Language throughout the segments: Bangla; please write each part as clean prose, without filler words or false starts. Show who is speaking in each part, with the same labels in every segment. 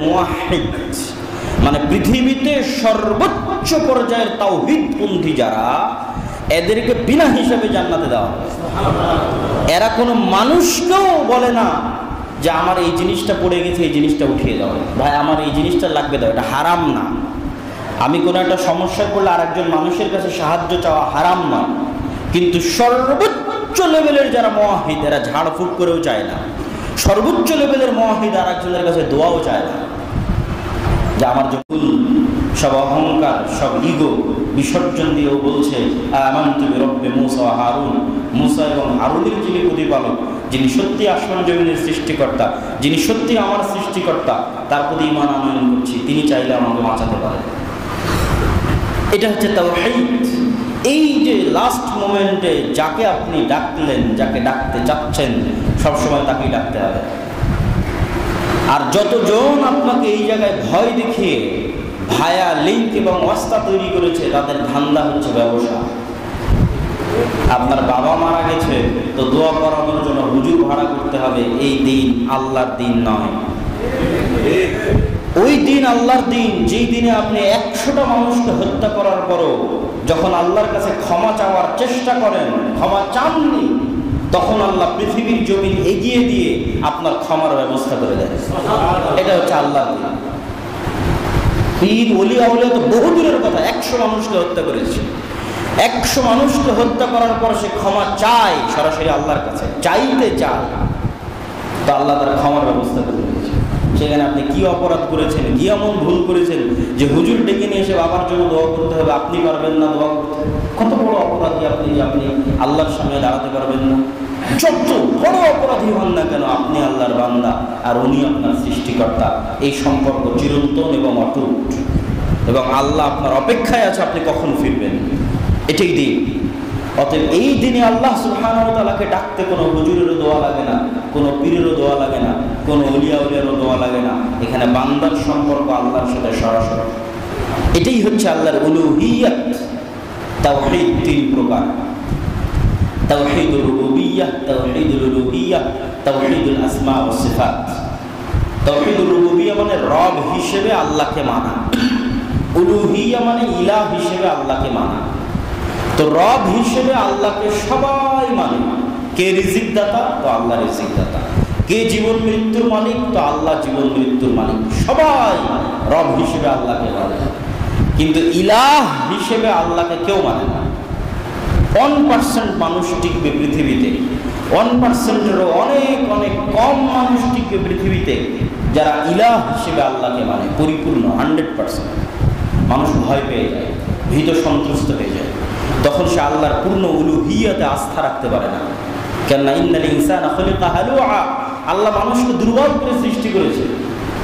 Speaker 1: মুওয়াহহিদ মানে পৃথিবীতে সর্বোচ্চ পর্যায়ের তাওহীদপন্থী যারা, এদেরকে বিনা হিসাবে জান্নাতে দেওয়া হবে। এরা কোনো মানুষকেও বলে না যে আমার এই জিনিসটা পড়ে গেছে, এই জিনিসটা উঠিয়ে দাও, ভাই আমার এই জিনিসটা লাগবে দাও, এটা হারাম না। আমি কোনো একটা সমস্যায় পড়লে আরেকজন মানুষের কাছে সাহায্য চাওয়া হারাম না, কিন্তু সর্বোচ্চ লেভেলের যারা মুওয়াহহিদ এরা ঝাড়ফুঁক করেও চায় না। সর্বোচ্চ লেভেলের মুওয়াহহিদ আরেকজনের কাছে দোয়াও চায় না, যে আমার যখন সব অহংকার সব ইগো বিসর্জন দিয়েও বলছে আমানতু বিরব্বি মূসা ওয়া হারুন, মূসা এবং হারুনের যিনি প্রতিপালক, যিনি সত্যি আসমান জমিনের সৃষ্টিকর্তা, যিনি সত্যি আমার সৃষ্টিকর্তা, তার প্রতি ঈমান আনয়ন করছি, তিনি চাইলে আমাকে বাঁচাতে পারেন। এটা হচ্ছে তাওহীদ। এই যে লাস্ট মোমেন্টে যাকে আপনি ডাকলেন, যাকে ডাকতে চাচ্ছেন, সবসময় তাকেই ডাকতে হবে। আর যতজন আপনাকে এই জায়গায় ভয় দেখিয়ে ভায়া লিঙ্ক এবং ওয়াস্তা তৈরি করেছে, তাদের ধান্দা হচ্ছে ব্যবসা। আপনার বাবা মারা গেছে তো দোয়া করানোর জন্য হুজুর ভাড়া করতে হবে, এই দিন আল্লাহর দিন নয়। ওই দিন আল্লাহর দিন, যেই দিনে আপনি 100টা মানুষকে হত্যা করার পরও যখন আল্লাহর কাছে ক্ষমা চাওয়ার চেষ্টা করেন, ক্ষমা চাননি, তখন আল্লাহ পৃথিবীর জমিন এগিয়ে দিয়ে আপনার ক্ষমার ব্যবস্থা করে দেন। এটা হচ্ছে আল্লাহর দিন। পীর ওলি আউলিয়া তো বহু দূরের কথা, 100 মানুষকে হত্যা করেছে। 100 মানুষকে হত্যা করার পর সে ক্ষমা চায় সরাসরি আল্লাহর কাছে, চাইতে চায়, তো আল্লাহ তার ক্ষমার ব্যবস্থা করে দিয়েছে। সেখানে আপনি কি অপরাধ করেছেন, কি এমন ভুল করেছেন যে হুজুর ডেকে নিয়ে এসে বাবার জন্য দোয়া করতে হবে, আপনি পারবেন না দোয়া করতে? কত বড় অপরাধী আপনি যে আপনি আল্লাহর সামনে দাঁড়াতে পারবেন না? যত বড় অপরাধী হন না কেন, আপনি আল্লাহর বান্দা আর উনি আপনার সৃষ্টিকর্তা। এই সম্পর্ক চিরন্তন এবং অটুট, এবং আল্লাহ আপনার অপেক্ষায় আছে আপনি কখন ফিরবেন, এটাই দিন। অতএব এই দিনে আল্লাহ সুবহানাহু ওয়া তাআলাকে ডাকতে কোনো হুজুরেরও দোয়া লাগে না, কোনো পীরেরও দোয়া লাগে না, কোনো ওলিয়া উলিয়ারও দোয়া লাগে না। এখানে বান্দার সম্পর্ক আল্লাহর সাথে সরাসরি। এটাই হচ্ছে আল্লাহর উলুহিয়্যাত। তাওহীদ 3 প্রকার: তাওহীদুর রুবুবিয়্যাহ, তাওহীদুল উলুহিয়্যাহ, তাওহীদুল আসমা ওয়াস সিফাত। তাওহীদুর রুবুবিয়্যাহ মানে রব হিসেবে আল্লাহকে মানা, উলুহিয়্যাহ মানে ইলাহ হিসেবে আল্লাহকে মানা। তো রব হিসেবে আল্লাহকে সবাই মানে। কে রিজিক দাতা? তো আল্লাহ রিজিক দাতা। কে জীবন মৃত্যুর মালিক? তো আল্লাহ জীবন মৃত্যুর মালিক। সবাই রব হিসেবে আল্লাহকে মানে, কিন্তু ইলাহ হিসেবে আল্লাহকে কেউ মানে না। 1% মানুষ টিকবে পৃথিবীতে, 1%-এরও অনেক অনেক কম মানুষ টিকবে পৃথিবীতে যারা ইলাহ হিসেবে আল্লাহকে মানে পরিপূর্ণ 100%। মানুষ ভয় পেয়ে যায়, ভীত সন্ত্রস্ত হয়ে যায়, তখন সে আল্লাহর পূর্ণ উলুহিয়্যাতে আস্থা রাখতে পারে না। কেননা ইন্নাল ইনসানা খুলিকা হালুআ, আল্লাহ মানুষকে দুর্বল করে সৃষ্টি করেছে।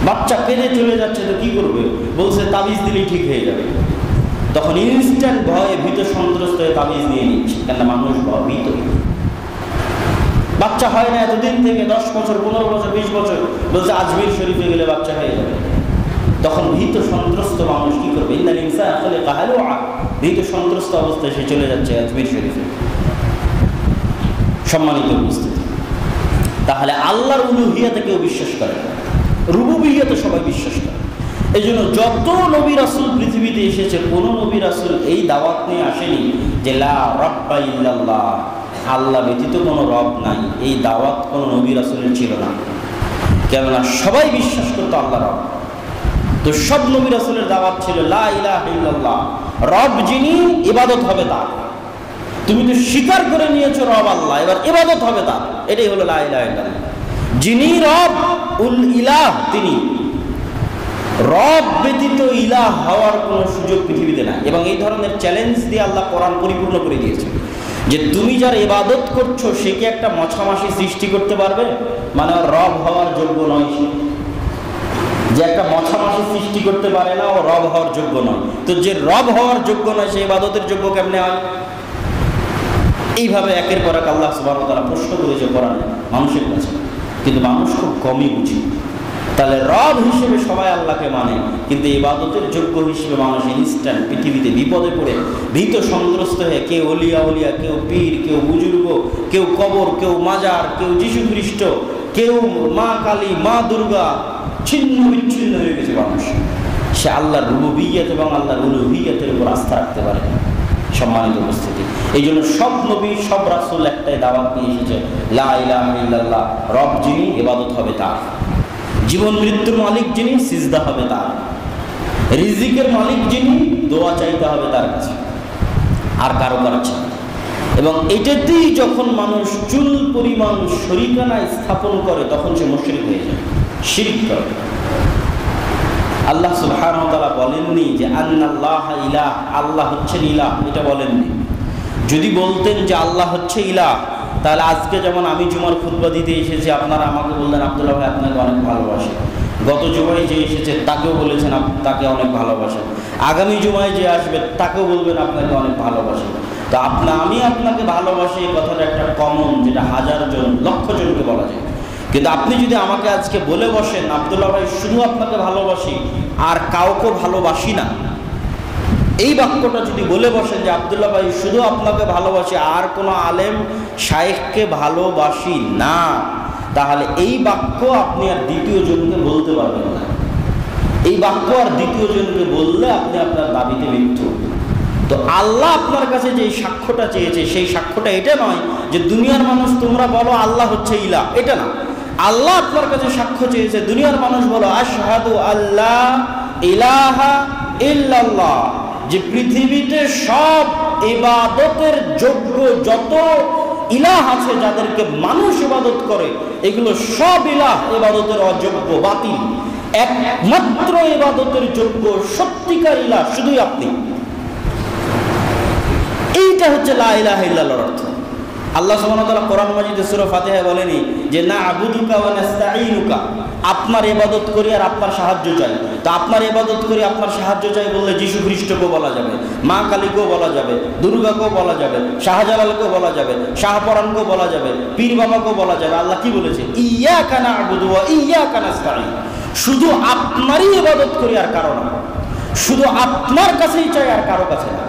Speaker 1: বাচ্চা কেঁদে চলে যাচ্ছে তো কি করবে? বলছে তাবিজ দিলেই ঠিক হয়ে যাবে। তখন ইনস্ট্যান্ট ভয়ে ভীত সন্ত্রস্ত হয়ে তাবিজ নিয়ে নিচ্ছে, কেননা মানুষ ভীত। বাচ্চা হয় না এতদিন থেকে 10 বছর, 15 বছর, 20 বছর, বলছে আজমির শরীফে গেলে বাচ্চা হয়ে যাবে। তখন ভীত সন্ত্রস্ত মানুষ কি করবে? ইন্নাল ইনসানা খুলিকা হালুআ, ভীত সন্ত্রস্ত অবস্থায় সে চলে যাচ্ছে আজমির শরীফে। সম্মানিত উপস্থিতি, তাহলে আল্লাহর উলুহিয়্যাতে কেউ বিশ্বাস করে না, রুবুবিয়্যাতে সবাই বিশ্বাস করে। এই জন্য যত নবী রাসূল পৃথিবীতে এসেছে, কোন নবী রাসূল এই দাওয়াত নিয়ে আসেনি যে লা রাব্বা ইল্লাল্লাহ, আল্লাহ ব্যতীত কোনো রব নাই। এই দাওয়াত কোনো নবী রাসূলের ছিল না, কেননা সবাই বিশ্বাস করতো আল্লাহ রব। তো সব নবী রাসূলের দাওয়াত ছিল লা ইলাহা ইল্লাল্লাহ, রব যিনি, ইবাদত হবে তার। তুমি তো স্বীকার করে নিয়েছো রব আল্লাহ, এবার ইবাদত হবে তার। এটাই হলো লা ইলাহা ইল্লাল্লাহ। যিনি রব, উল ইলাহ, তিনি। রব ব্যতীত ইলাহ হওয়ার কোনো সুযোগ পৃথিবীতে নাই। এবং এই ধরনের চ্যালেঞ্জ দিয়ে আল্লাহ কোরআন পরিপূর্ণ করে দিয়েছে যে তুমি যার ইবাদত করছো সে কি একটা মছামাছি সৃষ্টি করতে পারবে? মানে রব হওয়ার যোগ্য নয় সে। যে একটা মছামাছি সৃষ্টি করতে পারে না, ও রব হওয়ার যোগ্য নয়। তো যে রব হওয়ার যোগ্য নয় সে ইবাদতের যোগ্য কেমনে হয়? এইভাবে একের পর এক আল্লাহ সুবহানাহু ওয়া তাআলা প্রশ্ন করেছে কোরআনে মানুষের কাছে, কিন্তু মানুষ খুব কমই বুঝে। তাহলে রব হিসেবে সবাই আল্লাহকে মানে, কিন্তু ইবাদতের যোগ্য হিসেবে মানুষ ইনস্ট্যান্ট পৃথিবীতে বিপদে পড়ে ভীত সন্ত্রস্ত হয়ে, কেউ ওলিয়া উলিয়া, কেউ পীর, কেউ বুজুর্গ, কেউ কবর, কেউ মাজার, কেউ যীশু খ্রিস্ট, কেউ মা কালী, মা দুর্গা, ছিন্ন বিচ্ছিন্ন হয়ে মানুষ, সে আল্লাহর রুবুবিয়্যত এবং আল্লাহর উলুহিয়্যতের উপর আস্থা রাখতে পারে। সম্মানিত উপস্থিতি, এই জন্য সব নবী সব রাসূল একটাই দাওয়াত নিয়ে এসেছে, লা ইলাহা ইল্লাল্লাহ, রব যিনি ইবাদত হবে তার, জীবন মৃত্যুর মালিক যিনি সিজদা হবে তার, রিজিকের মালিক যিনি দোয়া চাইতে হবে তার কাছে, আর কারো কাছে। এবং এটাতেই যখন মানুষ চুল পরিমাণ শরীকানা স্থাপন করে তখন সে মুশরিক হয়ে যায়, শিরক করে। আল্লাহ সুবহানাহু ওয়া তাআলা বলেননি যে আন্নাল্লাহ ইলাহ, আল্লাহ হচ্ছেন ইলাহ, এটা বলেননি। যদি বলতেন যে আল্লাহ হচ্ছে ইলাহ, তাহলে আজকে যেমন আমি জুমার খুতবা দিতে এসেছি, আপনারা আমাকে বললেন আব্দুল্লাহ ভাই আপনাকে অনেক ভালোবাসে, গত জুমায় যে এসেছে তাকেও বলেছেন তাকে অনেক ভালোবাসেন, আগামী জুমায় যে আসবে তাকেও বলবেন আপনাকে অনেক ভালোবাসে। তো আমি আপনাকে ভালোবাসি এই কথাটা একটা কমন, যেটা হাজার জন লক্ষ জনকে বলা যায়। কিন্তু আপনি যদি আমাকে আজকে বলে বসেন আব্দুল্লাহ ভাই শুধু আপনাকে ভালোবাসি আর কাউকে ভালোবাসি না, এই বাক্যটা যদি বলে বসেন যে আব্দুল্লাহ ভাই শুধু আপনাকে ভালোবাসি আর কোনো আলেম শাইখকে ভালোবাসি না, তাহলে এই বাক্য আপনি আর দ্বিতীয় জনকে বলতে পারবেন না। এই বাক্য আর দ্বিতীয় জনকে বললে আপনি আপনার দাবিতে মৃত্যু। তো আল্লাহ আপনার কাছে যে সাক্ষ্যটা চেয়েছে সেই সাক্ষ্যটা এটা নয় যে দুনিয়ার মানুষ তোমরা বলো আল্লাহ হচ্ছে ইলাহ, এটা না। আল্লাহ আপনার কাছে সাক্ষ্য চেয়েছে দুনিয়ার মানুষ বলো আশহাদু আল্লাহ ইলাহা ইল্লাল্লাহ, যে পৃথিবীতে সব ইবাদতের যোগ্য যত ইলাহ আছে যাদেরকে মানুষ ইবাদত করে, এগুলো সব ইলাহ ইবাদতের অযোগ্য, বাতিল। একমাত্র ইবাদতের যোগ্য সত্যিকার ইলাহ শুধুই আপনি। এইটা হচ্ছে লা ইলাহা ইল্লাল্লাহর অর্থ। আল্লাহ সুবহানাহু ওয়া তাআলা কোরআন মাজিদে সূরা ফাতিহায় বলেনি যে না আবুদুকা ওয়া নাস্তাঈনুকা, আপনার ইবাদত করি আর আপনার সাহায্য চাই। তো আপনার ইবাদত করি আপনার সাহায্য চাই বললে যীশু খ্রিস্টকেও বলা যাবে, মা কালীকেও বলা যাবে, দুর্গাকেও বলা যাবে, শাহজালালকেও বলা যাবে, শাহপরানকেও বলা যাবে, পীর বাবাকেও বলা যাবে। আল্লাহ কি বলেছে? ইয়্যাকা না'বুদু ওয়া ইয়্যাকা নাস্তাঈন, শুধু আপনারই ইবাদত করি আর কারো না, শুধু আপনার কাছেই চাই আর কারো কাছে না।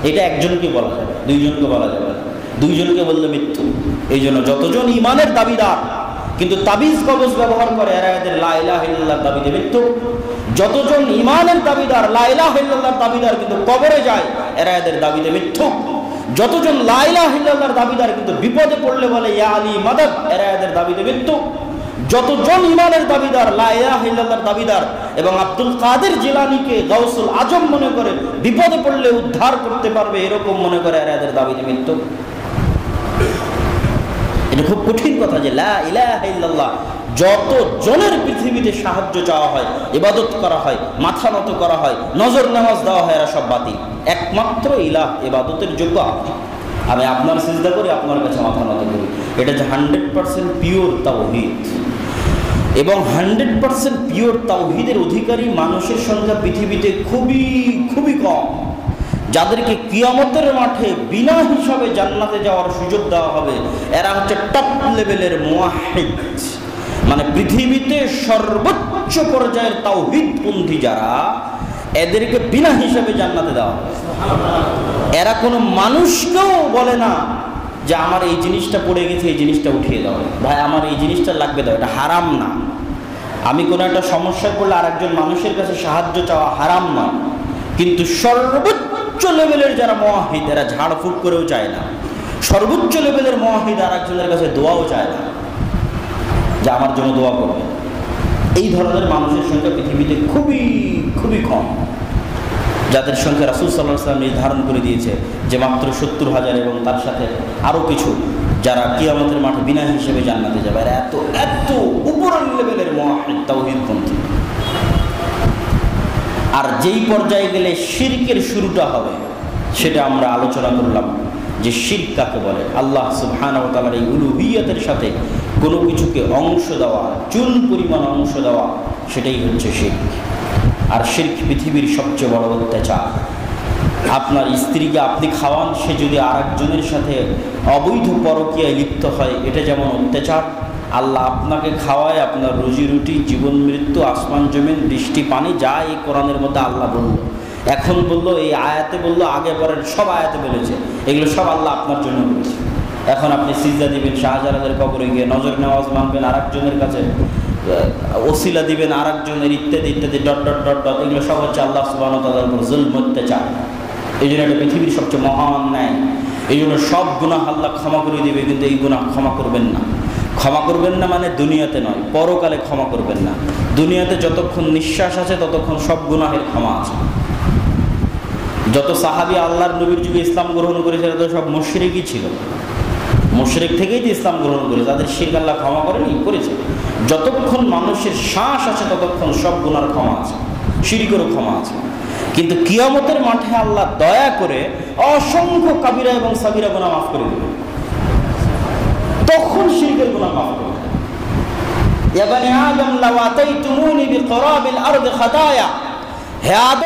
Speaker 1: এটা একজনকে বলা যাবে, দুইজনকে বলা যাবে না। দুইজনকে বললে মৃত্যু। এই জন্য যতজন ইমানের দাবিদার কিন্তু তাবিজ কবজ ব্যবহার করে এরা এদের লা ইলাহা ইল্লাল্লাহর দাবিতে মৃত্যু। যতজন ইমানের দাবিদার লা ইলাহা ইল্লাল্লাহর দাবিদার কিন্তু কবরে যায়, এরা এদের দাবিতে মৃত্যু। যতজন লা ইলাহা ইল্লাল্লাহর দাবিদার কিন্তু বিপদে পড়লে বলে ইয়া আলী মাদাদ, এরা এদের দাবিতে মৃত্যু। যতজন ইমানের দাবিদার লা ইলাহা ইল্লাল্লাহর দাবিদার এবং আব্দুল কাদের জিলানীকে গাউসুল আজম মনে করে বিপদে পড়লে উদ্ধার করতে পারবে এরকম মনে করে এরা এদের দাবিতে মৃত্যু। এটা খুব কঠিন কথা যে লা ইলাহা ইল্লাল্লাহ যত জনের পৃথিবীতে সাহায্য চাওয়া হয়, ইবাদত করা হয়, মাথা নত করা হয়, নজর নামাজ দেওয়া হয়, এরা সব বাতিল। একমাত্র ইলাহ ইবাদতের যোগ্য আপনি। আমি আপনার সিজদা করি, আপনার কাছে মাথা নত করি। এটা হচ্ছে 100% পিওর তাওহীদ। এবং 100% পিওর তাওহীদের অধিকারী মানুষের সংখ্যা পৃথিবীতে খুবই খুবই কম। যাদেরকে কিয়ামতের মাঠে বিনা হিসাবে জান্নাতে যাওয়ার সুযোগ দেওয়া হবে, এরা হচ্ছে টপ লেভেলের মুওয়াহহিদ, মানে পৃথিবীতে সর্বোচ্চ পর্যায়ের তাওহীদপন্থী যারা, এদেরকে বিনা হিসাবে জান্নাতে দেওয়া হবে। এরা কোনো মানুষকেও বলে না যে আমার এই জিনিসটা পড়ে গেছে, এই জিনিসটা উঠিয়ে দাও, ভাই আমার এই জিনিসটা লাগবে দাও, এটা হারাম না। আমি কোনো একটা সমস্যায় পড়লে আরেকজন মানুষের কাছে সাহায্য চাওয়া হারাম না, কিন্তু সর্বোচ্চ লেভেলের যারা মুওয়াহহিদ এরা ঝাড়ফুঁক করেও চায় না। সর্বোচ্চ লেভেলের মুওয়াহহিদ আরেকজনের কাছে দোয়াও চায় না যে আমার জন্য দোয়া করবে। এই ধরনের মানুষের সংখ্যা পৃথিবীতে খুবই খুবই কম, যাদের সংখ্যা রাসূল সাল্লাল্লাহু আলাইহি ওয়াসাল্লাম নির্ধারণ করে দিয়েছে যে মাত্র 70,000 এবং তার সাথে আরও কিছু যারা কিয়ামতের মাঠে বিনা হিসেবে জান্নাতে যাবে। এরা এত এত উপরের লেভেলের মুওয়াহহিদ তাওহীদপন্থী। আর যেই পর্যায়ে গেলে শিরকের শুরুটা হবে সেটা আমরা আলোচনা করলাম যে শিরক কাকে বলে। আল্লাহ সুবহানাহু ওয়া তাআলার এই উলুহিয়তের সাথে কোনো কিছুকে অংশ দেওয়া, চুল পরিমাণ অংশ দেওয়া, সেটাই হচ্ছে শিরক। আর শিরক পৃথিবীর সবচেয়ে বড় অত্যাচার। আপনার স্ত্রীকে আপনি খাওয়ান, সে যদি আরেকজনের সাথে অবৈধ পরকীয়ায় লিপ্ত হয়, এটা যেমন অত্যাচার। আল্লাহ আপনাকে খাওয়ায়, আপনার রুজি রুটি, জীবন মৃত্যু, আসমান জমিন, বৃষ্টি পানি, যা এই কোরআনের মধ্যে আল্লাহ বলল, এখন বলল, এই আয়াতে বলল, আগে পরের সব আয়াতে বলেছে, এগুলো সব আল্লাহ আপনার জন্য বলেছে। এখন আপনি সিজদা দিবেন, শাহজালালের কবরে গিয়ে নজর নেওয়াজ মানবেন আরেকজনের কাছে, ওসিলা দিবেন আরেকজনের, ইত্যাদি ইত্যাদি, ডট ডট ডট ডট, এগুলো সব হচ্ছে আল্লাহ সুবহানাহু ওয়া তাআলার উপর জুলম, অত্যাচার। এই জন্য এটা পৃথিবীর সবচেয়ে মহান অন্যায়। এই জন্য সব গুনাহ আল্লাহ ক্ষমা করে দিবে, কিন্তু এই গুনাহ ক্ষমা করবেন না। ক্ষমা করবেন না মানে দুনিয়াতে নয়, পরকালে ক্ষমা করবেন না। দুনিয়াতে যতক্ষণ নিঃশ্বাস আছে ততক্ষণ সব গুনাহের ক্ষমা আছে। যত সাহাবী আল্লাহর নবীর যুগে ইসলাম গ্রহণ করেছে তারা তো সব মুশরিকই ছিল। মুশরিক থেকেই তো ইসলাম গ্রহণ করে, যাদের শিরক আল্লাহ ক্ষমা করেনি, করেছে। যতক্ষণ মানুষের শ্বাস আছে ততক্ষণ সব গুনার ক্ষমা আছে, শিরকেরও ক্ষমা আছে। কিন্তু কিয়ামতের মাঠে আল্লাহ দয়া করে অসংখ্য কাবিরা এবং সাগীরা গুনাহ মাফ করে দেবে, তখন শিরকের গুনাহ মাফ করবে। ইয়া বানি আদম লাউ আতাইতুমুনি বিকরাবিল আরদি খাতায়া, হে আদম